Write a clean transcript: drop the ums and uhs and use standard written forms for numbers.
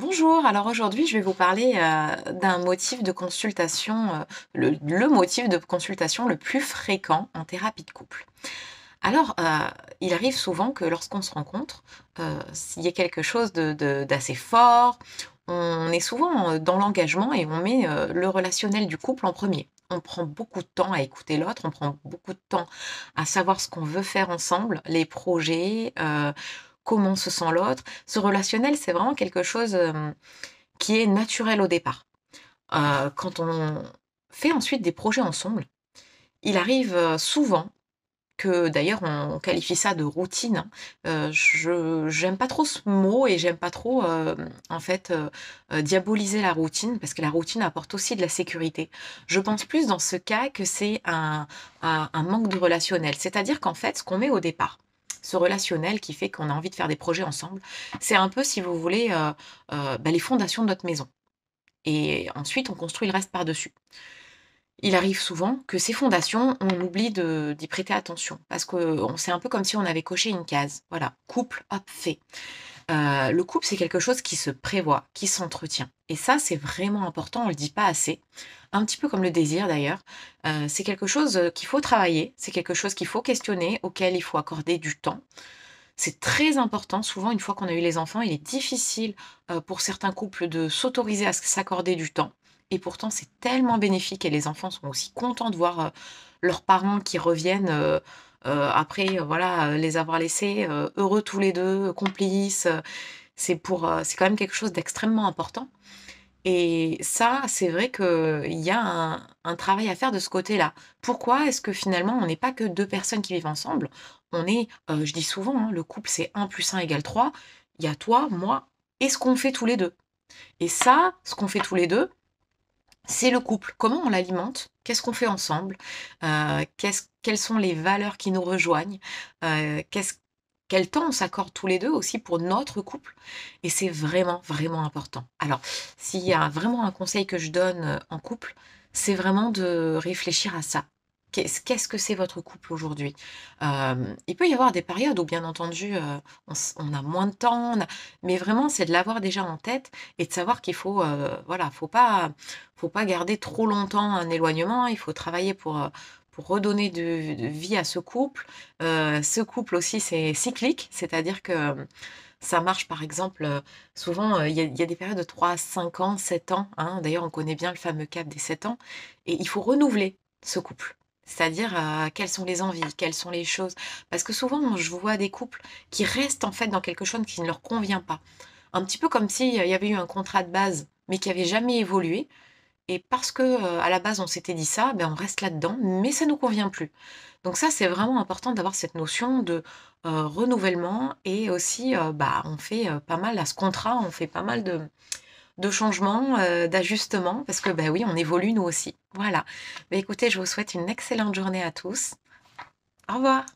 Bonjour, alors aujourd'hui je vais vous parler d'un motif de consultation, le motif de consultation le plus fréquent en thérapie de couple. Alors, il arrive souvent que lorsqu'on se rencontre, s'il y a quelque chose d'assez fort, on est souvent dans l'engagement et on met le relationnel du couple en premier. On prend beaucoup de temps à écouter l'autre, on prend beaucoup de temps à savoir ce qu'on veut faire ensemble, les projets, comment se sent l'autre. Ce relationnel, c'est vraiment quelque chose qui est naturel au départ. Quand on fait ensuite des projets ensemble, il arrive, souvent que d'ailleurs on qualifie ça de routine, hein. Je j'aime pas trop ce mot et j'aime pas trop, en fait, diaboliser la routine parce que la routine apporte aussi de la sécurité. Je pense plus dans ce cas que c'est un manque de relationnel. C'est-à-dire qu'en fait, ce qu'on met au départ, ce relationnel qui fait qu'on a envie de faire des projets ensemble, c'est un peu, si vous voulez, les fondations de notre maison et ensuite on construit le reste par-dessus. Il arrive souvent que ces fondations, on oublie d'y prêter attention parce que c'est un peu comme si on avait coché une case. Voilà, couple, hop, fait. Le couple, c'est quelque chose qui se prévoit, qui s'entretient et ça, c'est vraiment important, on le dit pas assez. Un petit peu comme le désir d'ailleurs, c'est quelque chose, qu'il faut travailler, c'est quelque chose qu'il faut questionner, auquel il faut accorder du temps. C'est très important, souvent une fois qu'on a eu les enfants, il est difficile, pour certains couples de s'autoriser à s'accorder du temps et pourtant c'est tellement bénéfique et les enfants sont aussi contents de voir, leurs parents qui reviennent, après, voilà, les avoir laissés, heureux tous les 2, complices, c'est quand même quelque chose d'extrêmement important et ça, c'est vrai qu'il y a un travail à faire de ce côté-là. Pourquoi est-ce que finalement on n'est pas que 2 personnes qui vivent ensemble? On est, je dis souvent, hein, le couple c'est 1 + 1 = 3. Il y a toi, moi et ce qu'on fait tous les 2. Et ça, ce qu'on fait tous les 2, c'est le couple. Comment on l'alimente? Qu'est-ce qu'on fait ensemble? Quelles sont les valeurs qui nous rejoignent? Qu'est-ce quel temps on s'accorde tous les 2 aussi pour notre couple? Et c'est vraiment, vraiment important. Alors, s'il y a vraiment un conseil que je donne, en couple, c'est vraiment de réfléchir à ça. Qu'est-ce que c'est votre couple aujourd'hui? Il peut y avoir des périodes où bien entendu, on a moins de temps, mais vraiment c'est de l'avoir déjà en tête et de savoir qu'il faut, voilà, faut pas garder trop longtemps un éloignement. Il faut travailler pour redonner de vie à ce couple. Ce couple aussi, c'est cyclique, c'est-à-dire que, ça marche par exemple, souvent, il y a des périodes de 3, 5 ans, 7 ans, hein. D'ailleurs, on connaît bien le fameux cap des 7 ans et il faut renouveler ce couple. C'est-à-dire, quelles sont les envies, quelles sont les choses parce que souvent, je vois des couples qui restent en fait dans quelque chose qui ne leur convient pas. Un petit peu comme s'il y avait eu un contrat de base, mais qui avait jamais évolué et parce que, à la base, on s'était dit ça, ben, on reste là-dedans, mais ça nous convient plus. Donc ça, c'est vraiment important d'avoir cette notion de, renouvellement et aussi, on fait, pas mal à ce contrat, on fait pas mal de changements, d'ajustements parce que, bah, oui, on évolue nous aussi. Voilà. Bah, écoutez, je vous souhaite une excellente journée à tous. Au revoir.